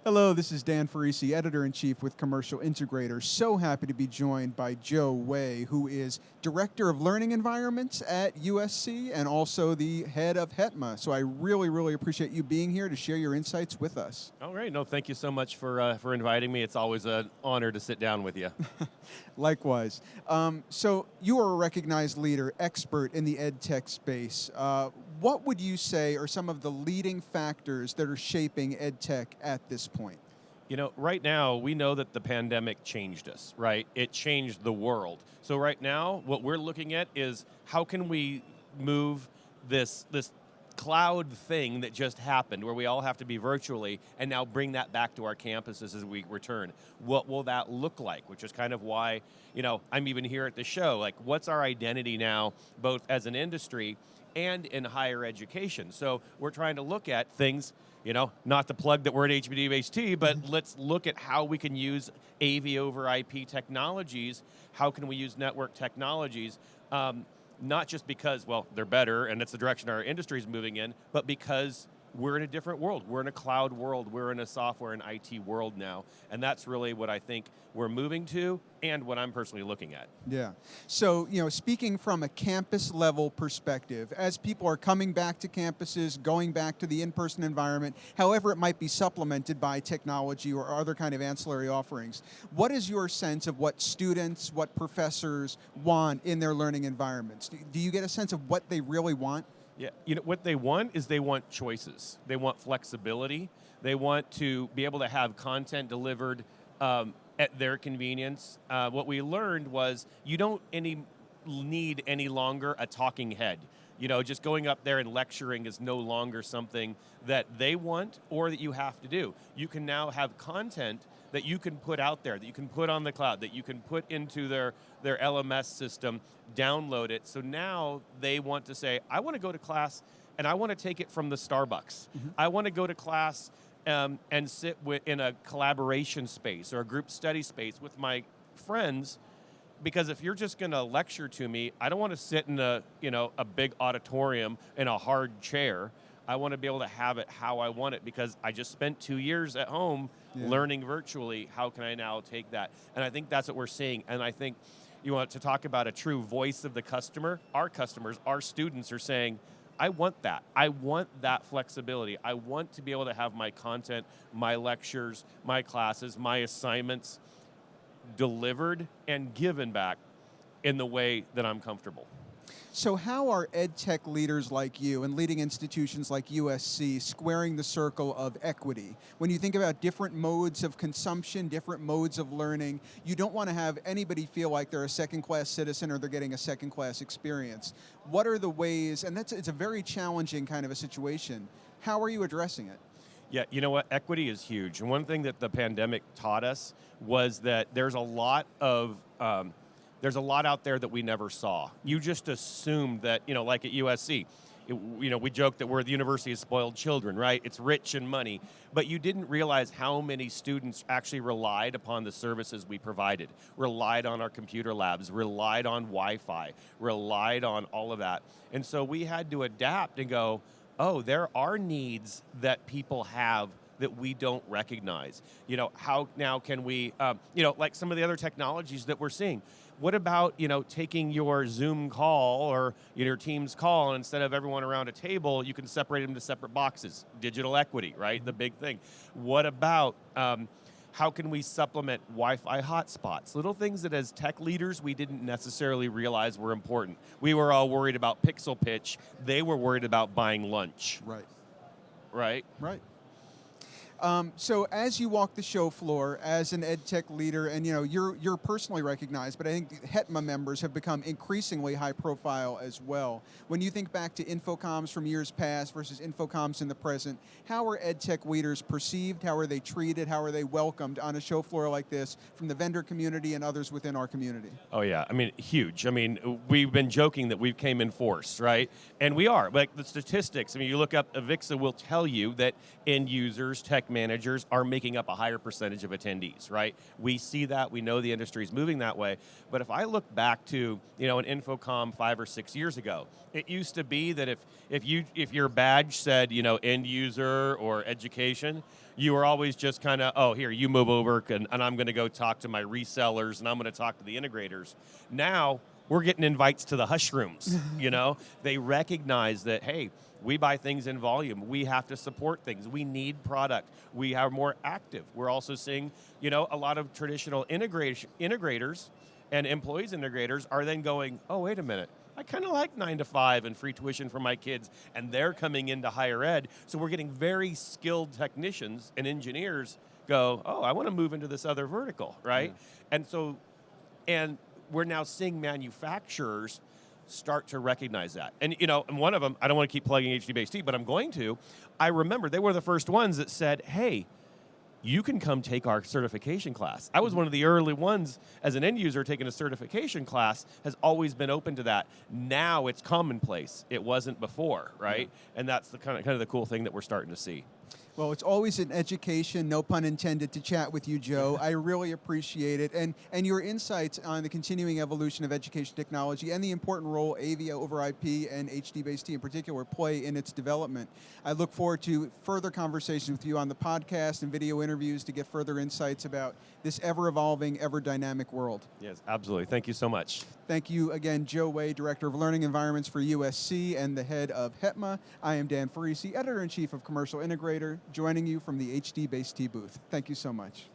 Hello, this is Dan Ferrisi, Editor-in-Chief with Commercial Integrator. So happy to be joined by Joe Wei, who is Director of Learning Environments at USC and also the head of HETMA. So I really appreciate you being here to share your insights with us. All right. No, thank you so much for inviting me. It's always an honor to sit down with you. Likewise. So you are a recognized leader, expert in the EdTech space. What would you say are some of the leading factors that are shaping EdTech at this point? You know, right now, we know that the pandemic changed us, right? It changed the world. So right now, what we're looking at is how can we move this cloud thing that just happened, where we all have to be virtually, and now bring that back to our campuses as we return. What will that look like? Which is kind of why, I'm even here at the show. Like, what's our identity now, both as an industry and in higher education? So we're trying to look at things, not to plug that we're at HBDHT, but let's look at how we can use AV over IP technologies. How can we use network technologies? Not just because, they're better and it's the direction our industry is moving in, but because we're in a different world. We're in a cloud world. We're in a software and IT world now. And that's really what I think we're moving to and what I'm personally looking at. Yeah. So, speaking from a campus level perspective, as people are coming back to campuses, going back to the in-person environment, however it might be supplemented by technology or other kind of ancillary offerings, what is your sense of what students, what professors want in their learning environments? Do you get a sense of what they really want? Yeah, what they want is they want choices. They want flexibility. They want to be able to have content delivered at their convenience. What we learned was you don't need any longer a talking head. Just going up there and lecturing is no longer something that they want or that you have to do. You can now have content that you can put out there, that you can put on the cloud, that you can put into their LMS system, download it. So now they want to say, I want to go to class and I want to take it from the Starbucks. Mm-hmm. I want to go to class and sit in a collaboration space or a group study space with my friends. Because if you're just going to lecture to me, I don't want to sit in a big auditorium in a hard chair. I want to be able to have it how I want it because I just spent 2 years at home learning virtually. How can I now take that? And I think that's what we're seeing. And I think you want to talk about a true voice of the customer. Our customers, our students are saying, I want that. I want that flexibility. I want to be able to have my content, my lectures, my classes, my assignments delivered and given back in the way that I'm comfortable. So how are EdTech leaders like you and leading institutions like USC squaring the circle of equity? When you think about different modes of consumption, different modes of learning, you don't want to have anybody feel like they're a second-class citizen or they're getting a second-class experience. What are the ways, and it's a very challenging kind of a situation. How are you addressing it? Yeah, you know what? Equity is huge. And one thing that the pandemic taught us was that there's a lot out there that we never saw. You just assumed that, like at USC, we joke that we're the University of Spoiled Children, right? It's rich in money. But you didn't realize how many students actually relied upon the services we provided, relied on our computer labs, relied on Wi-Fi, relied on all of that. And so we had to adapt and go, oh, there are needs that people have that we don't recognize. How now can we, like some of the other technologies that we're seeing. What about, taking your Zoom call or your Teams call, and instead of everyone around a table, you can separate them to separate boxes. Digital equity, right? The big thing. What about, how can we supplement Wi-Fi hotspots? Little things that as tech leaders, we didn't necessarily realize were important. We were all worried about pixel pitch. They were worried about buying lunch. Right. Right? Right. So as you walk the show floor as an EdTech leader, and you're personally recognized, but I think HETMA members have become increasingly high profile as well. When you think back to InfoComms from years past versus InfoComms in the present, how are EdTech leaders perceived? How are they treated? How are they welcomed on a show floor like this from the vendor community and others within our community? Oh yeah, huge. We've been joking that we came in force, right? And we are. Like the statistics, you look up, Avixa will tell you that end users, tech project managers are making up a higher percentage of attendees, right? We see that, we know the industry is moving that way, but if I look back to, an InfoComm 5 or 6 years ago, it used to be that if your badge said, end user or education, you were always just kind of, oh, here, you move over, and I'm going to go talk to my resellers, and I'm going to talk to the integrators. Now, we're getting invites to the hush rooms, They recognize that, hey, we buy things in volume. We have to support things. We need product. We are more active. We're also seeing, a lot of traditional integrators and employees integrators are then going, oh, wait a minute. I kind of like 9 to 5 and free tuition for my kids, and they're coming into higher ed. So we're getting very skilled technicians and engineers go, oh, I want to move into this other vertical, right? Yeah. And we're now seeing manufacturers start to recognize that. And and one of them, I don't want to keep plugging HD-based, but I'm going to. I remember they were the first ones that said, hey, you can come take our certification class. I was one of the early ones as an end user taking a certification class, has always been open to that. Now it's commonplace. It wasn't before, right? Yeah. And that's the kind of the cool thing that we're starting to see. Well, it's always an education, no pun intended, to chat with you, Joe. I really appreciate it. And your insights on the continuing evolution of education technology and the important role AV over IP and HD-based in particular play in its development. I look forward to further conversations with you on the podcast and video interviews to get further insights about this ever-evolving, ever-dynamic world. Yes, absolutely. Thank you so much. Thank you again, Joe Way, Director of Learning Environments for USC and the head of HETMA. I am Dan Ferrisi, Editor-in-Chief of Commercial Integrator, joining you from the HD-based booth. Thank you so much.